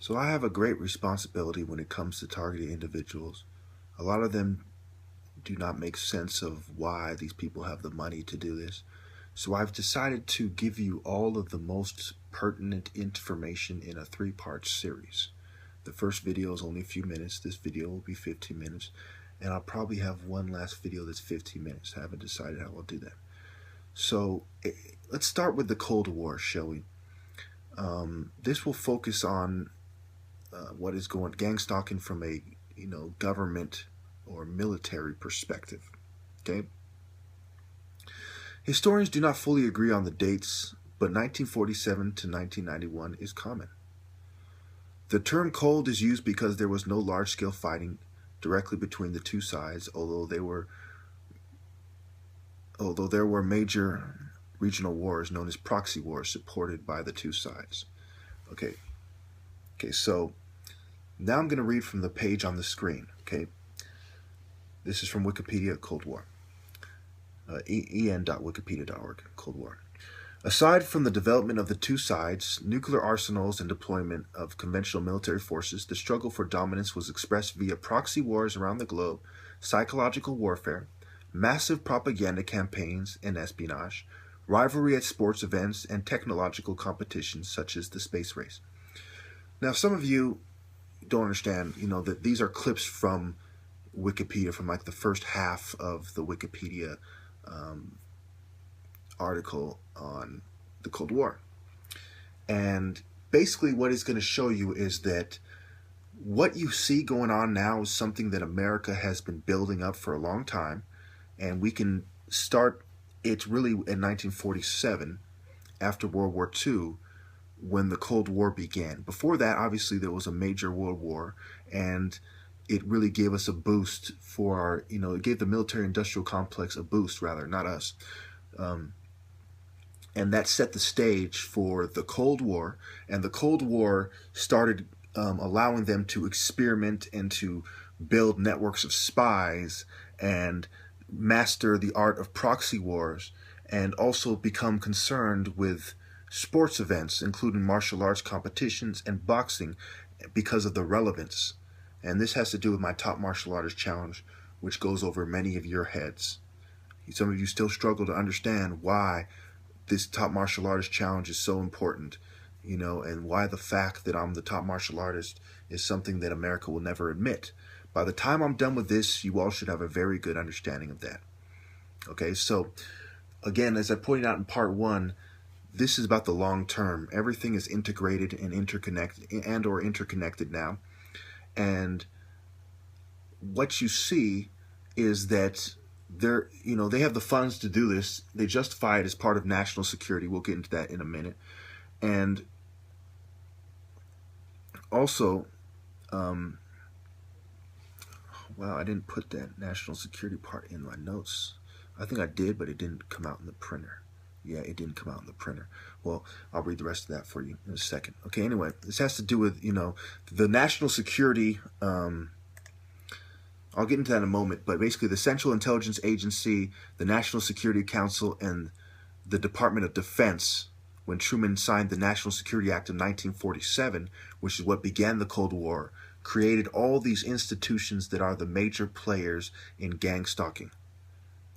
So I have a great responsibility when it comes to targeting individuals. A lot of them do not make sense of why these people have the money to do this. So I've decided to give you all of the most pertinent information in a 3-part series. The first video is only a few minutes. This video will be 15 minutes. And I'll probably have one last video that's 15 minutes. I haven't decided how I'll do that. So let's start with the Cold War, shall we? This will focus on what is going gangstalking from a government or military perspective. Okay. Historians do not fully agree on the dates, but 1947 to 1991 is common. The term cold is used because there was no large-scale fighting directly between the two sides, although there were major regional wars known as proxy wars supported by the two sides. Okay, so now I'm going to read from the page on the screen. Okay, this is from Wikipedia, Cold War. en.wikipedia.org, Cold War. Aside from the development of the two sides, nuclear arsenals, and deployment of conventional military forces, the struggle for dominance was expressed via proxy wars around the globe, psychological warfare, massive propaganda campaigns and espionage, rivalry at sports events, and technological competitions such as the space race. Now, some of you don't understand, that these are clips from Wikipedia, from like the first half of the Wikipedia article on the Cold War. And basically what it's going to show you is that what you see going on now is something that America has been building up for a long time, and we can start it really in 1947 after World War II, when the Cold War began. Before that, obviously, there was a major world war, and it really gave us a boost for our, it gave the military-industrial complex a boost, rather, not us. And that set the stage for the Cold War, and the Cold War started allowing them to experiment and to build networks of spies and master the art of proxy wars, and also become concerned with sports events, including martial arts competitions and boxing, because of the relevance. And this has to do with my Top Martial Artist Challenge, which goes over many of your heads. Some of you still struggle to understand why this Top Martial Artist Challenge is so important, and why the fact that I'm the top martial artist is something that America will never admit. By the time I'm done with this, you all should have a very good understanding of that. Okay, so again, as I pointed out in part 1, this is about the long term. Everything is integrated and interconnected now. And what you see is that they have the funds to do this. They justify it as part of national security. We'll get into that in a minute. And also, well, I didn't put that national security part in my notes. I think I did, but it didn't come out in the printer. Yeah, it didn't come out in the printer. Well, I'll read the rest of that for you in a second. Okay, anyway, this has to do with, the national security. I'll get into that in a moment, but basically the Central Intelligence Agency, the National Security Council, and the Department of Defense, when Truman signed the National Security Act of 1947, which is what began the Cold War, created all these institutions that are the major players in gang stalking.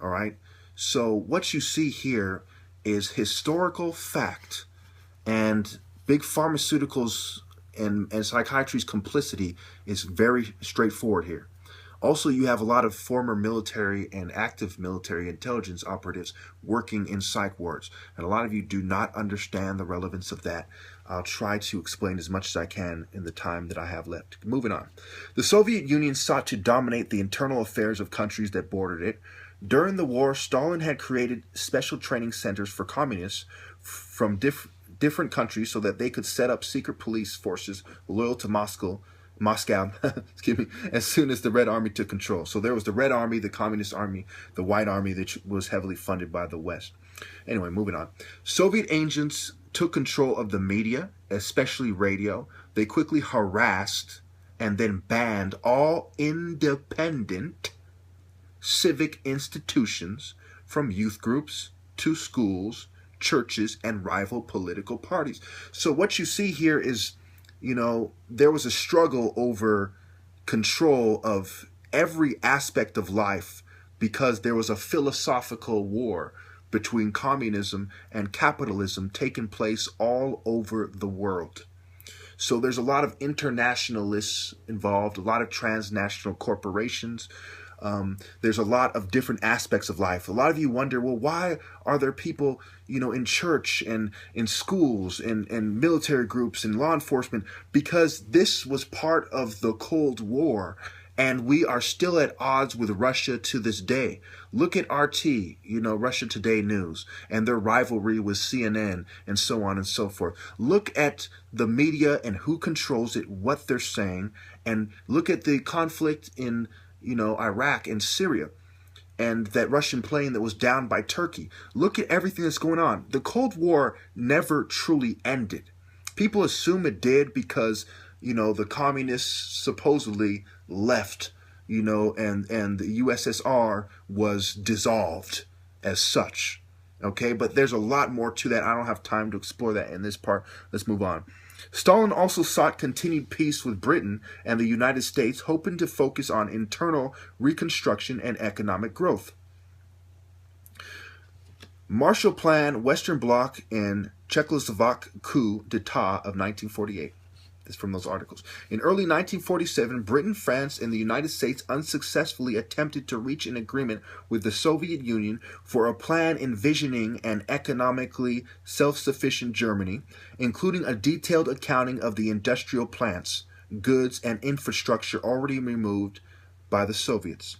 All right? So what you see here is historical fact, and big pharmaceuticals and psychiatry's complicity is very straightforward here. Also, you have a lot of former military and active military intelligence operatives working in psych wards, and a lot of you do not understand the relevance of that. I'll try to explain as much as I can in the time that I have left. Moving on. The Soviet Union sought to dominate the internal affairs of countries that bordered it. During the war, Stalin had created special training centers for communists from different countries so that they could set up secret police forces loyal to Moscow, excuse me, as soon as the Red Army took control. So there was the Red Army, the Communist Army, the White Army that was heavily funded by the West. Anyway, moving on. Soviet agents took control of the media, especially radio. They quickly harassed and then banned all independent civic institutions, from youth groups to schools, churches, and rival political parties. So what you see here is there was a struggle over control of every aspect of life because there was a philosophical war between communism and capitalism taking place all over the world. So there's a lot of internationalists involved, a lot of transnational corporations. There's a lot of different aspects of life. A lot of you wonder, well, why are there people, in church and in schools and military groups and law enforcement? Because this was part of the Cold War. And we are still at odds with Russia to this day. Look at RT, Russia Today News, and their rivalry with CNN and so on and so forth. Look at the media and who controls it, what they're saying, and look at the conflict in, Iraq and Syria, and that Russian plane that was downed by Turkey. Look at everything that's going on. The Cold War never truly ended. People assume it did because the communists supposedly left, and the USSR was dissolved as such. Okay, but there's a lot more to that. I don't have time to explore that in this part. Let's move on. Stalin also sought continued peace with Britain and the United States, hoping to focus on internal reconstruction and economic growth. Marshall Plan, Western Bloc, and Czechoslovak coup d'etat of 1948. This is from those articles. In early 1947, Britain, France, and the United States unsuccessfully attempted to reach an agreement with the Soviet Union for a plan envisioning an economically self-sufficient Germany, including a detailed accounting of the industrial plants, goods, and infrastructure already removed by the Soviets.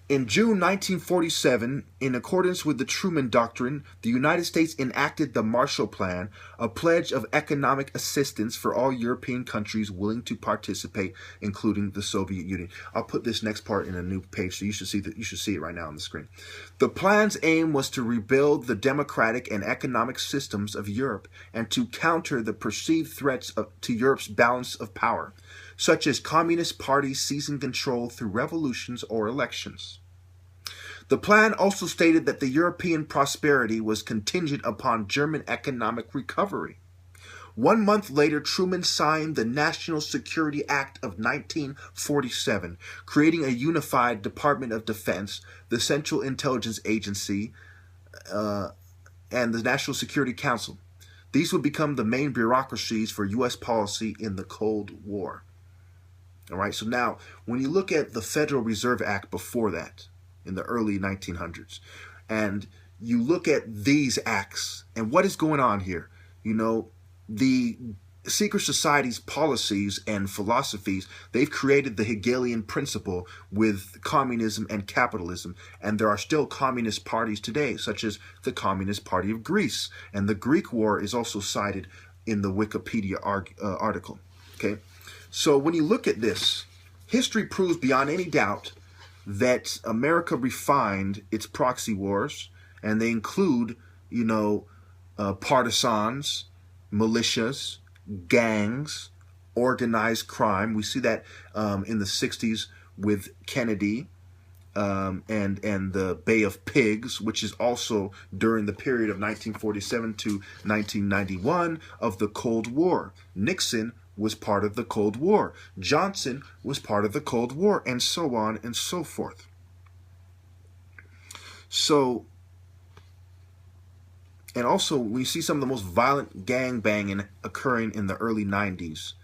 In June 1947, in accordance with the Truman Doctrine, the United States enacted the Marshall Plan, a pledge of economic assistance for all European countries willing to participate, including the Soviet Union. I'll put this next part in a new page, so you should see it right now on the screen. The plan's aim was to rebuild the democratic and economic systems of Europe and to counter the perceived threats to Europe's balance of power, such as communist parties seizing control through revolutions or elections. The plan also stated that the European prosperity was contingent upon German economic recovery. 1 month later, Truman signed the National Security Act of 1947, creating a unified Department of Defense, the Central Intelligence Agency, and the National Security Council. These would become the main bureaucracies for U.S. policy in the Cold War. All right, so now, when you look at the Federal Reserve Act before that, in the early 1900s, and you look at these acts, and what is going on here? The secret society's policies and philosophies, they've created the Hegelian principle with communism and capitalism, and there are still communist parties today, such as the Communist Party of Greece, and the Greek War is also cited in the Wikipedia article. Okay, so when you look at this, history proves beyond any doubt that America refined its proxy wars, and they include, partisans, militias, gangs, organized crime. We see that in the 60s with Kennedy and the Bay of Pigs, which is also during the period of 1947 to 1991 of the Cold War. Nixon was part of the Cold War. Johnson was part of the Cold War, and so on and so forth. So, and also we see some of the most violent gang banging occurring in the early 90s,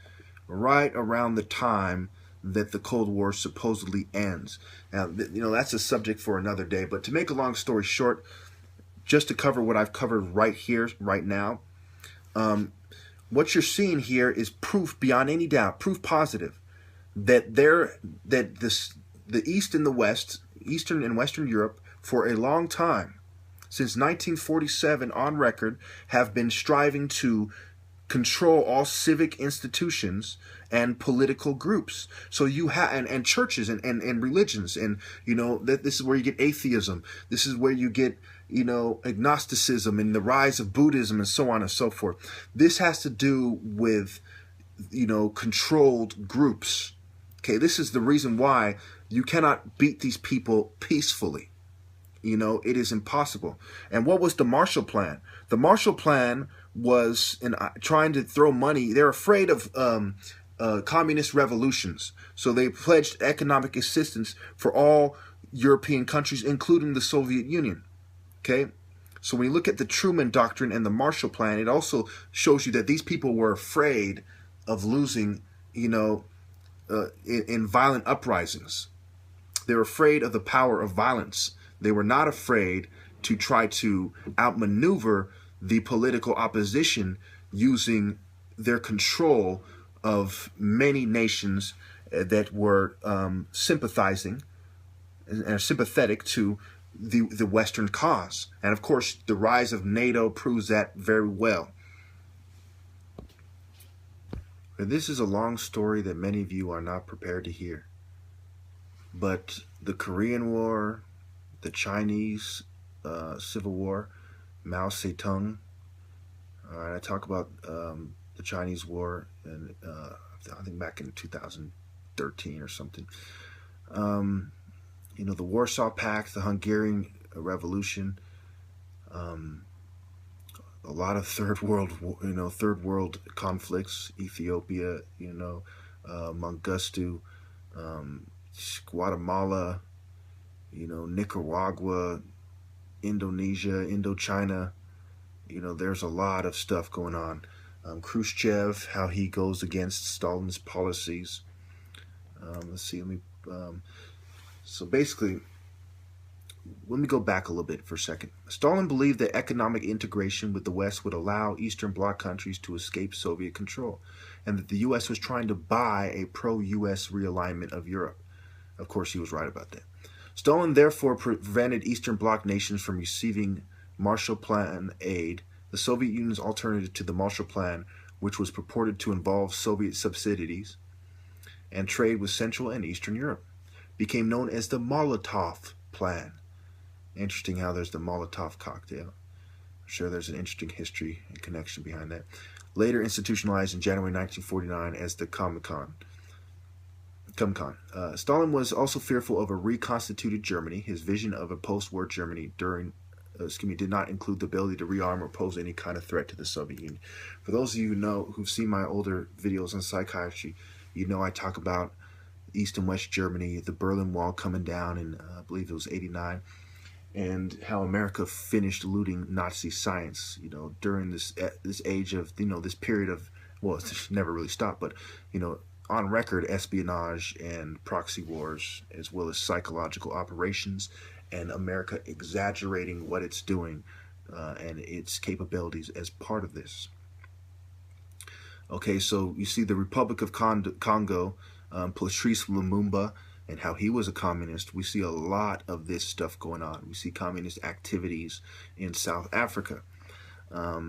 right around the time that the Cold War supposedly ends. Now, that's a subject for another day, but to make a long story short, just to cover what I've covered right here, right now, what you're seeing here is proof beyond any doubt, proof positive, that the East and the West, Eastern and Western Europe, for a long time, since 1947 on record, have been striving to control all civic institutions and political groups. So you have, and churches and religions, and that this is where you get atheism. This is where you get agnosticism and the rise of Buddhism and so on and so forth. This has to do with, controlled groups. Okay, this is the reason why you cannot beat these people peacefully. It is impossible. And what was the Marshall Plan? The Marshall Plan was trying to throw money. They're afraid of communist revolutions, so they pledged economic assistance for all European countries, including the Soviet Union. Okay, so when you look at the Truman Doctrine and the Marshall Plan, it also shows you that these people were afraid of losing, in violent uprisings. They're afraid of the power of violence. They were not afraid to try to outmaneuver the political opposition using their control of many nations that were sympathizing and sympathetic to the Western cause. And of course, the rise of NATO proves that very well. This is a long story that many of you are not prepared to hear. But the Korean War, the Chinese Civil War, Mao Zedong. I talk about the Chinese War, and I think back in 2013 or something. The Warsaw Pact, the Hungarian Revolution, a lot of third world conflicts, Ethiopia, Mengistu, Guatemala, Nicaragua, Indonesia, Indochina. There's a lot of stuff going on. Khrushchev, how he goes against Stalin's policies. Let's see. So basically, let me go back a little bit for a second. Stalin believed that economic integration with the West would allow Eastern Bloc countries to escape Soviet control, and that the U.S. was trying to buy a pro-U.S. realignment of Europe. Of course, he was right about that. Stalin therefore prevented Eastern Bloc nations from receiving Marshall Plan aid, the Soviet Union's alternative to the Marshall Plan, which was purported to involve Soviet subsidies and trade with Central and Eastern Europe, became known as the Molotov Plan. Interesting how there's the Molotov cocktail. I'm sure there's an interesting history and connection behind that. Later institutionalized in January 1949 as the Comecon. Stalin was also fearful of a reconstituted Germany. His vision of a post-war Germany did not include the ability to rearm or pose any kind of threat to the Soviet Union. For those of you who've seen my older videos on psychiatry, I talk about East and West Germany, the Berlin Wall coming down in, I believe it was 89, and how America finished looting Nazi science, during this age of, this period of, well, it's never really stopped, but, on record espionage and proxy wars, as well as psychological operations, and America exaggerating what it's doing and its capabilities as part of this. Okay, so you see the Republic of Congo, Patrice Lumumba, and how he was a communist. We see a lot of this stuff going on. We see communist activities in South Africa. I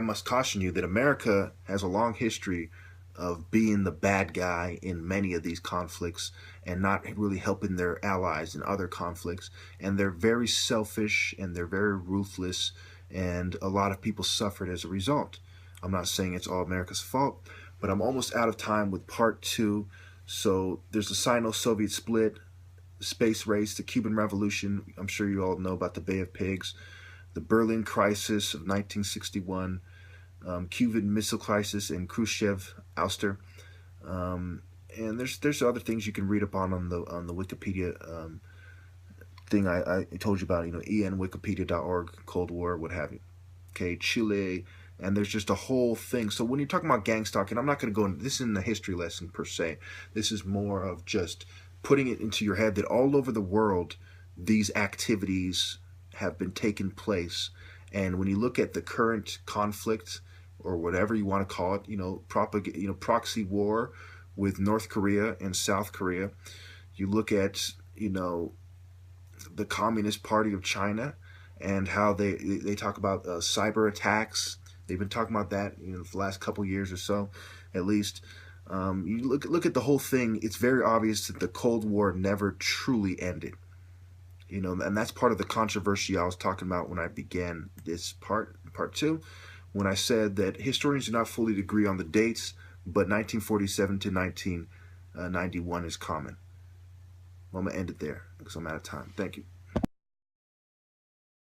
must caution you that America has a long history of being the bad guy in many of these conflicts and not really helping their allies in other conflicts. And they're very selfish and they're very ruthless, and a lot of people suffered as a result. I'm not saying it's all America's fault, but I'm almost out of time with part 2. So there's the Sino-Soviet split, space race, the Cuban Revolution. I'm sure you all know about the Bay of Pigs, the Berlin Crisis of 1961, Cuban Missile Crisis, and Khrushchev ouster. And there's other things you can read up on the Wikipedia thing I told you about. enwikipedia.org, Cold War, what have you. Okay, Chile. And there's just a whole thing. So when you're talking about gang stalking, I'm not going to go into this isn't a history lesson per se. This is more of just putting it into your head that all over the world, these activities have been taking place. And when you look at the current conflict, or whatever you want to call it, proxy war with North Korea and South Korea, you look at, the Communist Party of China and how they talk about cyber attacks. They've been talking about that for the last couple years or so, at least. You look at the whole thing. It's very obvious that the Cold War never truly ended. And that's part of the controversy I was talking about when I began this part 2, when I said that historians do not fully agree on the dates, but 1947 to 1991 is common. Well, I'm going to end it there because I'm out of time. Thank you.